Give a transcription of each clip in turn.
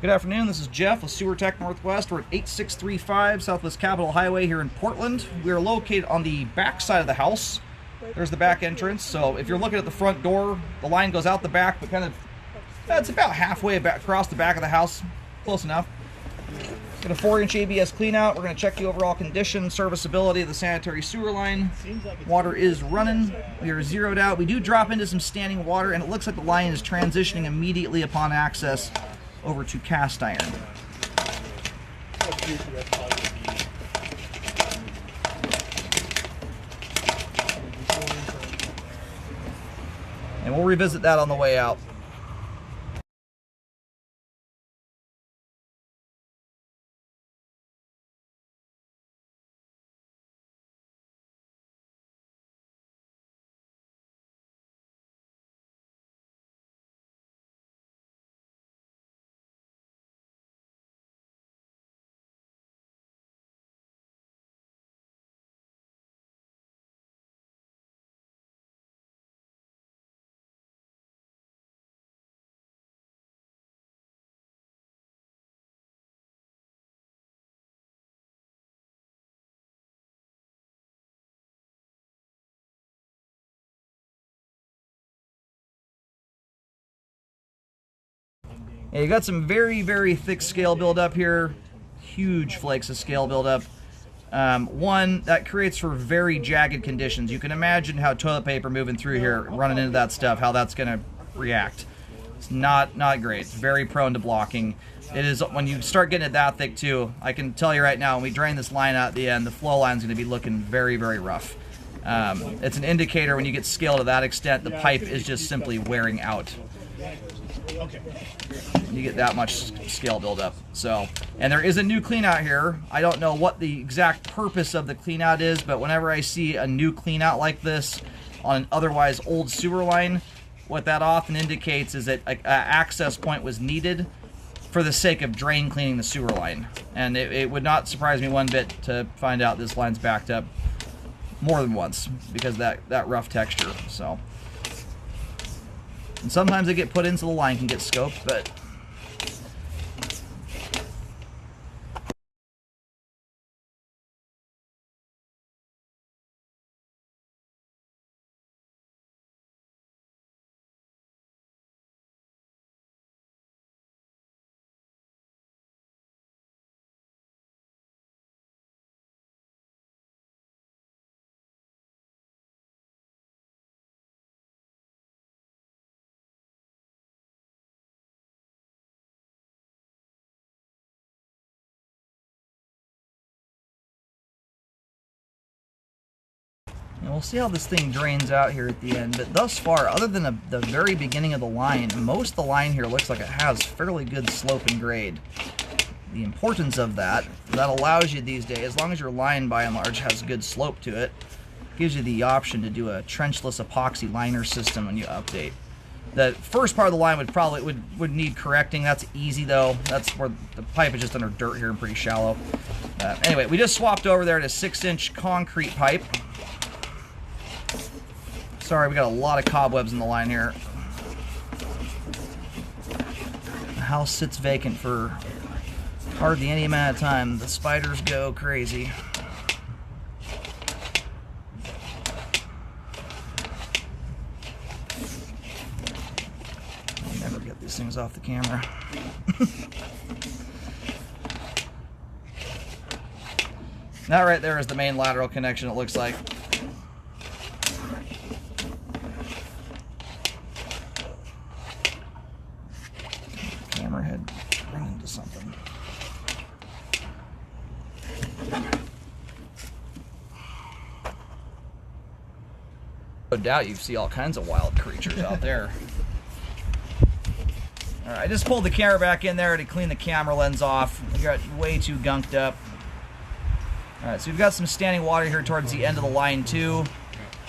Good afternoon, this is Jeff with Sewer Tech Northwest. We're at 8635 Southwest Capitol Highway here in Portland. We are located on the back side of the house. There's the back entrance, so if you're looking at the front door, the line goes out the back, but it's about halfway back, across the back of the house. Close enough. Got a 4-inch ABS cleanout. We're going to check the overall condition, serviceability of the sanitary sewer line. Water is running. We are zeroed out. We do drop into some standing water, and it looks like the line is transitioning immediately upon access over to cast iron. And we'll revisit that on the way out. Yeah, you got some very, very thick scale buildup here. Huge flakes of scale buildup. One, that creates for very jagged conditions. You can imagine how toilet paper moving through here, running into that stuff, how that's going to react. It's not great. It's very prone to blocking. It is, when you start getting it that thick too, I can tell you right now, when we drain this line out at the end, the flow line's going to be looking very, very rough. It's an indicator when you get scale to that extent, the pipe is just simply wearing out. You get that much scale buildup. So, and there is a new clean out here. I don't know what the exact purpose of the clean out is, but whenever I see a new clean out like this on an otherwise old sewer line, what that often indicates is that an access point was needed for the sake of drain cleaning the sewer line. And it would not surprise me one bit to find out this line's backed up more than once because of that rough texture. So, and sometimes they get put in so the line can get scoped, but and we'll see how this thing drains out here at the end. But thus far, other than the very beginning of the line, most of the line here looks like it has fairly good slope and grade. The importance of that allows you these days, as long as your line by and large has good slope to it, gives you the option to do a trenchless epoxy liner system when you update. The first part of the line would need correcting. That's easy though. That's where the pipe is just under dirt here and pretty shallow. Anyway, we just swapped over there to 6-inch concrete pipe. Sorry, we got a lot of cobwebs in the line here. The house sits vacant for hardly any amount of time. The spiders go crazy. I never get these things off the camera. That right there is the main lateral connection, it looks like. Hammerhead run into something. No doubt you see all kinds of wild creatures out there. Alright, I just pulled the camera back in there to clean the camera lens off. We got way too gunked up. Alright, so we've got some standing water here towards the end of the line too.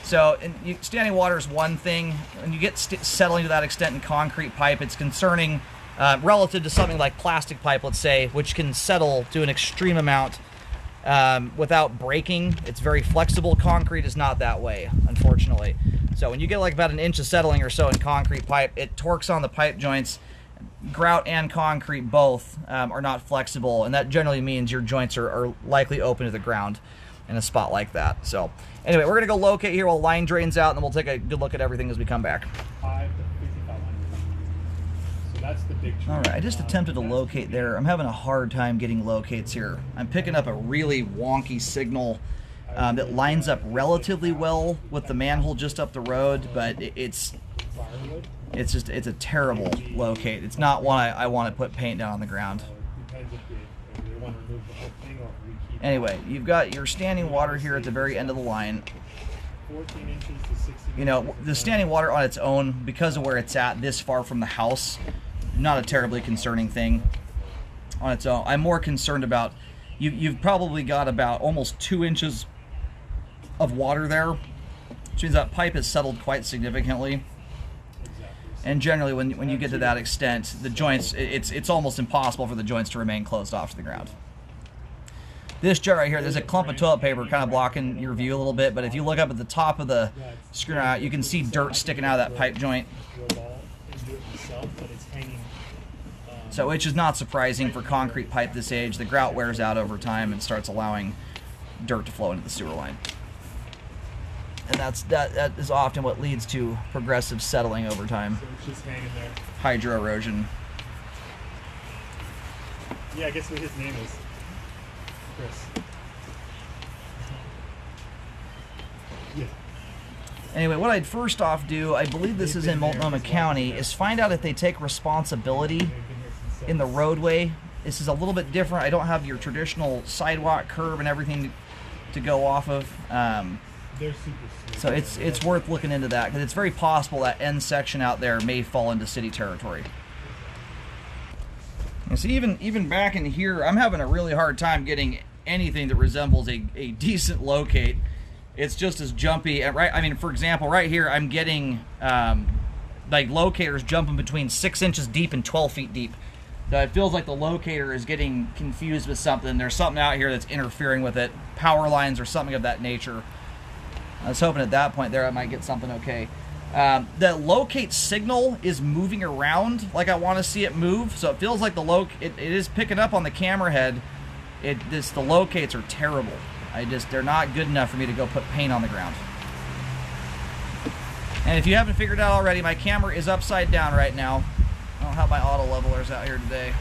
So, standing water is one thing. When you get settling to that extent in concrete pipe, it's concerning relative to something like plastic pipe, let's say, which can settle to an extreme amount without breaking. It's very flexible. Concrete is not that way, unfortunately. So when you get like about an inch of settling or so in concrete pipe, it torques on the pipe joints, grout and concrete both are not flexible, and that generally means your joints are likely open to the ground in a spot like that. So anyway, we're gonna go locate here while line drains out, and then we'll take a good look at everything as we come back. 5 to 5,500. So that's the big tree. All right, I just attempted to locate there. I'm having a hard time getting locates here. I'm picking up a really wonky signal that lines up relatively well with the manhole just up the road, but it's a terrible locate. It's not one I want to put paint down on the ground. Anyway, you've got your standing water here at the very end of the line. 14 inches to 60. You know, the standing water on its own, because of where it's at this far from the house, not a terribly concerning thing on its own. I'm more concerned about, you've probably got about almost 2 inches of water there, which means that pipe has settled quite significantly. And generally, when you get to that extent, the joints, it's almost impossible for the joints to remain closed off to the ground. This jet right here, there's a clump of toilet paper kind of blocking your view a little bit, but if you look up at the top of the screen out, you can see dirt sticking out of that pipe joint. So, which is not surprising for concrete pipe this age. The grout wears out over time and starts allowing dirt to flow into the sewer line. And that is often what leads to progressive settling over time. So it's just hanging there. Hydro erosion. Yeah, I guess what his name is. Chris. Yeah. Anyway, what I'd first off do, I believe this is in Multnomah County, is find out if they take responsibility in the roadway. This is a little bit different. I don't have your traditional sidewalk, curb, and everything to go off of. They're super smooth. So it's worth looking into that, because it's very possible that end section out there may fall into city territory. And so even back in here, I'm having a really hard time getting anything that resembles a decent locate. It's just as jumpy. Right? I mean, for example, right here, I'm getting like locators jumping between 6 inches deep and 12 feet deep. So it feels like the locator is getting confused with something. There's something out here that's interfering with it, power lines or something of that nature. I was hoping at that point there I might get something okay. The locate signal is moving around like I want to see it move, so it feels like it is picking up on the camera head. The locates are terrible. They're not good enough for me to go put paint on the ground. And if you haven't figured it out already, my camera is upside down right now. I don't have my auto levelers out here today.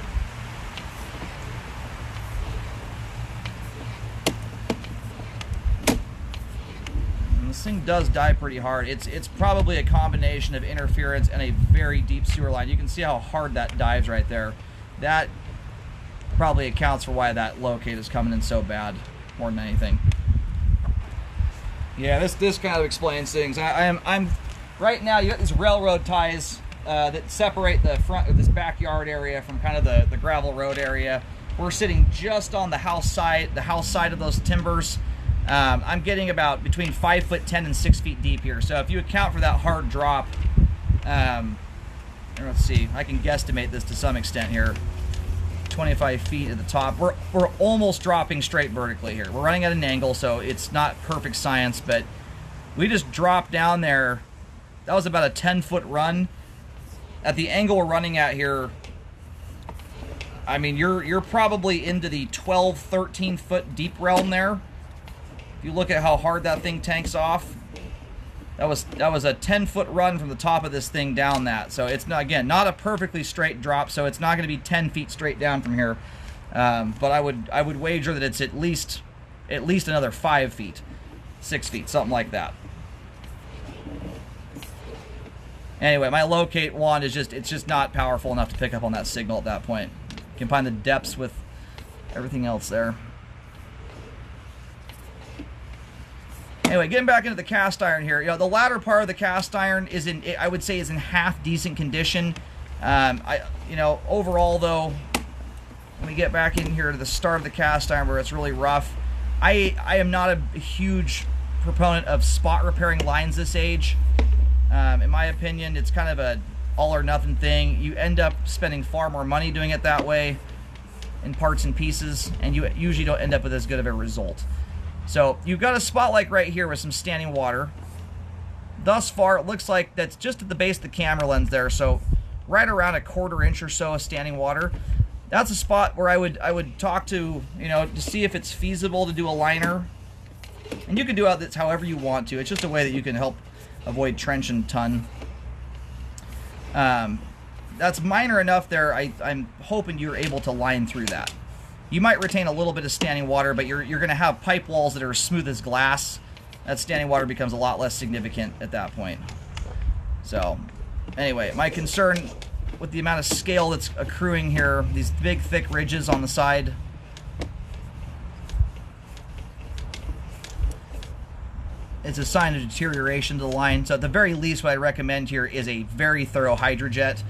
This thing does die pretty hard. It's probably a combination of interference and a very deep sewer line. You can see how hard that dives right there. That probably accounts for why that locate is coming in so bad, more than anything. Yeah, this kind of explains things. I'm right now. You got these railroad ties that separate the front of this backyard area from kind of the gravel road area. We're sitting just on the house side of those timbers. I'm getting about between 5'10" and 6 feet deep here. So if you account for that hard drop, let's see, I can guesstimate this to some extent here. 25 feet at the top. We're almost dropping straight vertically here. We're running at an angle, so it's not perfect science, but we just dropped down there. That was about a 10-foot run. At the angle we're running at here, I mean, you're probably into the 12, 13 foot deep realm there. If you look at how hard that thing tanks off, that was a 10-foot run from the top of this thing down that. So it's not, again, not a perfectly straight drop, so it's not going to be 10 feet straight down from here. But I would wager that it's at least another 5 feet, 6 feet, something like that. Anyway, my locate wand is just not powerful enough to pick up on that signal at that point. You can find the depths with everything else there. Anyway, getting back into the cast iron here, you know, the latter part of the cast iron is I would say is in half decent condition. Overall though, when we get back in here to the start of the cast iron where it's really rough, I am not a huge proponent of spot repairing lines this age. In my opinion, it's kind of a all or nothing thing. You end up spending far more money doing it that way in parts and pieces, and you usually don't end up with as good of a result. So you've got a spot like right here with some standing water. Thus far, it looks like that's just at the base of the camera lens there. So right around 1/4 inch or so of standing water. That's a spot where I would talk to, you know, to see if it's feasible to do a liner. And you can do this however you want to. It's just a way that you can help avoid trench and ton. That's minor enough there. I'm hoping you're able to line through that. You might retain a little bit of standing water, but you're going to have pipe walls that are as smooth as glass. That standing water becomes a lot less significant at that point. So, anyway, my concern with the amount of scale that's accruing here, these big thick ridges on the side, it's a sign of deterioration to the line. So at the very least, what I recommend here is a very thorough hydrojet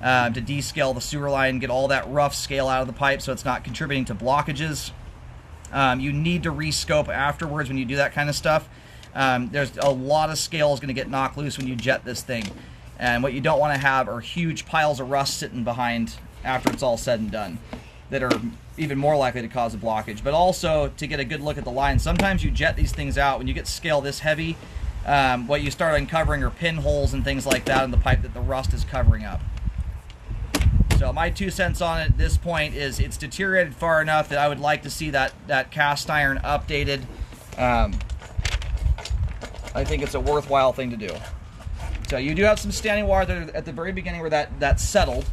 to descale the sewer line, get all that rough scale out of the pipe so it's not contributing to blockages. You need to rescope afterwards when you do that kind of stuff. There's a lot of scale is going to get knocked loose when you jet this thing. And what you don't want to have are huge piles of rust sitting behind after it's all said and done that are even more likely to cause a blockage. But also, to get a good look at the line, sometimes you jet these things out. When you get scale this heavy, what you start uncovering are pinholes and things like that in the pipe that the rust is covering up. So my 2 cents on it at this point is it's deteriorated far enough that I would like to see that cast iron updated. I think it's a worthwhile thing to do. So you do have some standing water at the very beginning where that settled.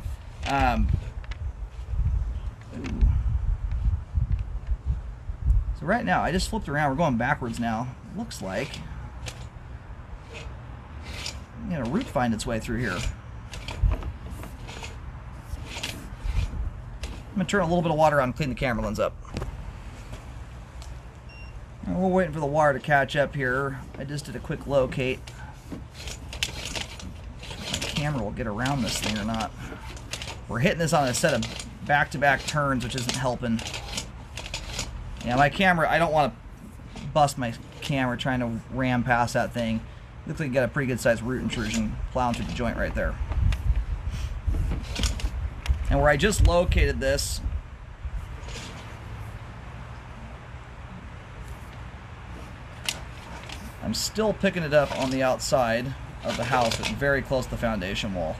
So right now, I just flipped around. We're going backwards now. Looks like I'm gonna root find its way through here. I'm gonna turn a little bit of water on and clean the camera lens up. And we're waiting for the water to catch up here. I just did a quick locate. My camera will get around this thing or not. We're hitting this on a set of back-to-back turns, which isn't helping. Yeah, my camera, I don't want to bust my camera trying to ram past that thing. Looks like you got a pretty good sized root intrusion plowing through the joint right there. And where I just located this, I'm still picking it up on the outside of the house, but very close to the foundation wall.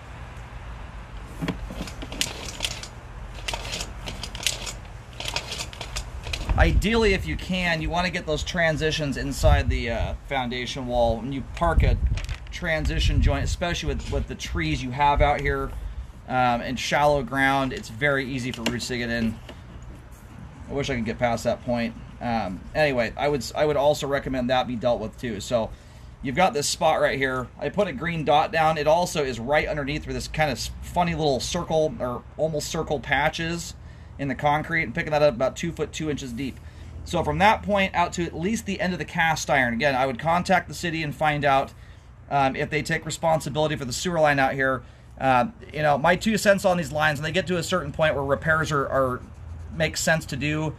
Ideally, if you can, you want to get those transitions inside the foundation wall. When you park a transition joint, especially with the trees you have out here and shallow ground, it's very easy for roots to get in. I wish I could get past that point. Anyway, I would also recommend that be dealt with too. So you've got this spot right here. I put a green dot down. It also is right underneath where this kind of funny little circle or almost circle patches in the concrete, and picking that up about 2 foot 2 inches deep. So from that point out to at least the end of the cast iron, again, I would contact the city and find out if they take responsibility for the sewer line out here. You know, my 2 cents on these lines, when they get to a certain point where repairs make sense to do,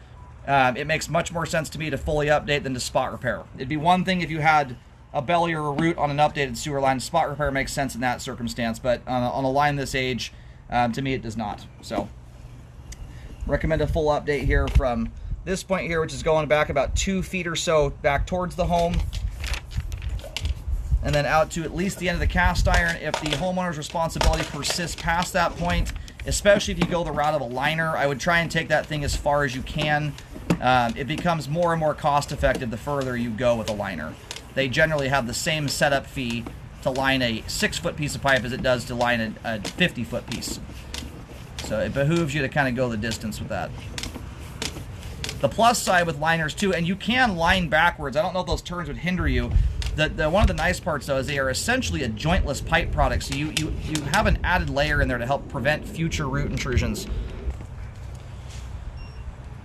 it makes much more sense to me to fully update than to spot repair. It'd be one thing if you had a belly or a root on an updated sewer line. Spot repair makes sense in that circumstance, but on a line this age, to me it does not. So recommend a full update here from this point here, which is going back about 2 feet or so back towards the home, and then out to at least the end of the cast iron. If the homeowner's responsibility persists past that point, especially if you go the route of a liner, I would try and take that thing as far as you can. It becomes more and more cost effective the further you go with a liner. They generally have the same setup fee to line a 6-foot piece of pipe as it does to line a 50-foot piece. So it behooves you to kind of go the distance with that. The plus side with liners too, and you can line backwards. I don't know if those turns would hinder you. One of the nice parts though is they are essentially a jointless pipe product, so you have an added layer in there to help prevent future root intrusions.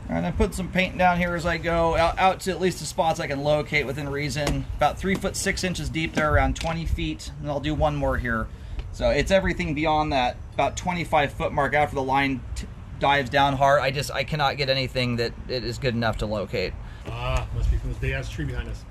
And I put some paint down here as I go, out to at least the spots I can locate within reason. About 3 foot 6 inches deep there, around 20 feet, and I'll do one more here. So it's everything beyond that, about 25-foot mark after the line dives down hard. I cannot get anything that it is good enough to locate. Must be from this big ass tree behind us.